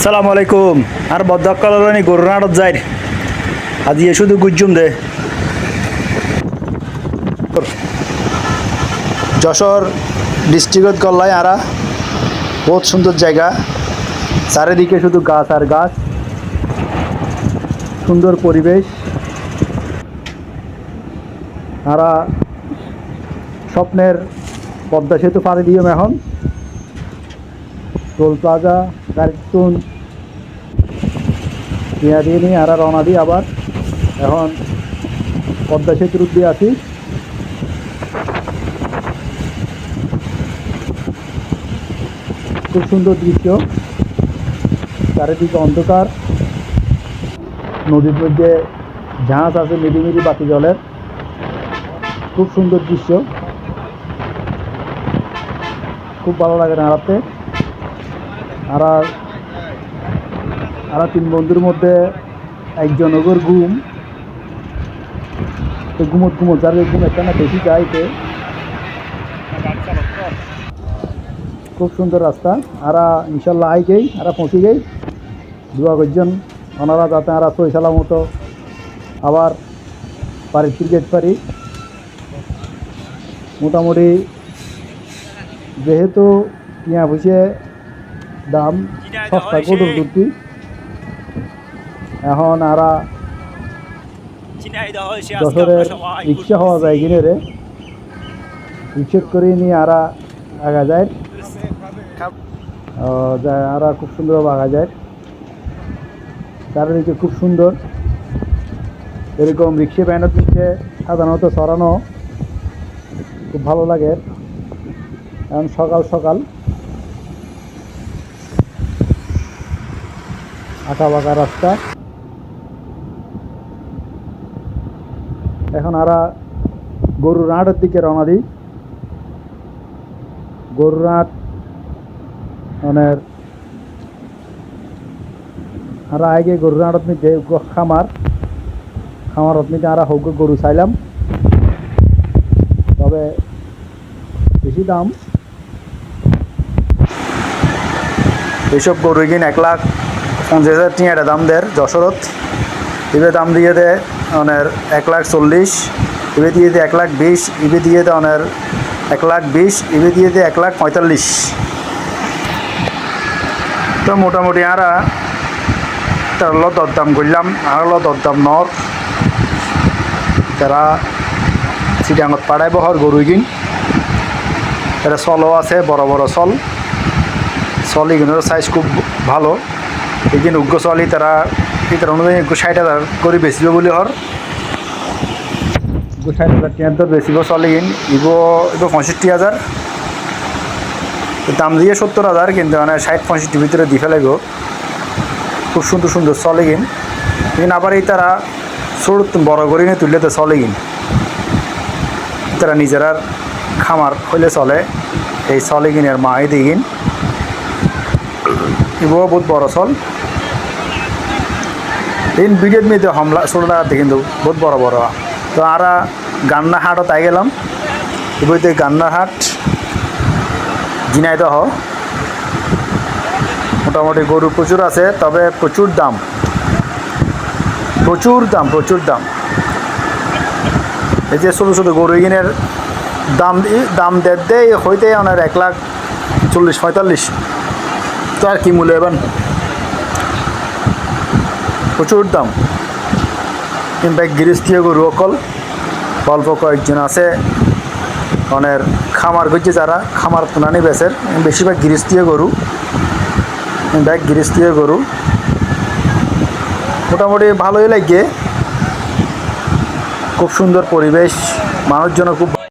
আসসালামু আলাইকুম আর বদকালনি গরুনাড়ত যাই আজ ইয়ে শুধু গুজ্জুম দে যশোর ডিস্ট্রিক্টত গল্লাই আরা বহুত সুন্দর জায়গা চারিদিকে শুধু গাছ আর গাছ সুন্দর পরিবেশ আরা স্বপ্নের পদ্মা সেতু পাড়ি দিও এখন টোল প্লাজা গাড়িতুন নিয়ে দিয়ে নিয়ে আর রওনা দিই আবার এখন পদ্মা সেতুর দিয়ে আছি খুব সুন্দর দৃশ্য চারিদিকে অন্ধকার নদীর মধ্যে জাহাজ আছে মিডিমিডি বাতি জলের খুব সুন্দর দৃশ্য খুব ভালো লাগে নাড়াতে আর তিন বন্ধুর মধ্যে একজন ওগর ঘুম তো ঘুমত যার ঘুম একটা না বেশি যাইতে খুব সুন্দর রাস্তা আর ইনশাল্লাহ আই গেই আর পৌঁছে গেই দুয়া করছেন ওনারা যাতে আর সৈশালা মতো আবার বাড়ির ক্রিকেট পারি মোটামুটি যেহেতু টিয়া ভুষে দাম সস্তা গরুর দুধটি এখন আরা যশোরের রিক্সা হওয়া যায় কিনে রে রিক্সা করে নিয়ে আরা আগা যায় আরা খুব সুন্দরভাবে আগা যায় চারিদিকে খুব সুন্দর এরকম রিক্সা ব্যান্ডের নিচে সাধারণত সরানো খুব ভালো লাগে এখন সকাল সকাল আঁকা বাঁকা রাস্তা এখন আরা গরুর হাটের দিকে রওনা দিই গরুর হাট মানে আরা আগে গরুর হাটত নিতে খামারত নিতে আরা হোক গরু চাইলাম তবে বেশি দাম এইসব গরু কিন 1,50,000 টিয়াটা দাম দেয় যশোরত এবার দাম দিয়ে দেয় ওনার 1,40,000 এবার দিয়ে দেয় 1,20,000 এবার দিয়ে দেয় ওনার 1,20,000 এবার দিয়ে দেয় 1,45,000 তো মোটামুটি আরা তার দরদাম করলাম আর দরদাম নর তারা চিটাঙত পাড়ায় বহর গরু কিন এটা চলও আছে বড় বড় চল এগুলোর সাইজ খুব ভালো এখানে উগ্র চলি তারা অনুযায়ী 60,000 করে বেচিব বলে হর 60,000 টিয়ার বেচিব চলে কিন ইব 65,000 দাম দিয়ে 70,000 কিন্তু মানে 60-65 ভিতরে দি ফেলাইব খুব সুন্দর সুন্দর চলে কিন আবার এই তারা ছোট বড় করে নিয়ে তুললে তো চলে কিন তারা নিজেরার খামার হইলে চলে এই চলে কিনের মাই দিগিন এগুলো বহুত বড় চল এই ভিডিওর মেয়েদের হামলা ছোটো টাকাতে কিন্তু বহুত বড় বড় তো আরা গান্না হাটও তাই গেলাম এবারে গান্নার হাট ঝিনাইদহ মোটামুটি গরু প্রচুর আছে তবে প্রচুর দাম এই যে ছোটো ছোটো গরু কিনের দাম দেয় হইতে ওনার 1,40,000-45,000 তো আর কি মূল্য এবার প্রচুর দাম কিন্তু গৃহস্থীয় গরু অকল অল্প কয়েকজন আছে অনেক খামার করছে যারা খামার তুনানি বেচের বেশিরভাগ গৃহস্থীয় গরু মোটামুটি ভালোই লাগে খুব সুন্দর পরিবেশ মানুষজন খুব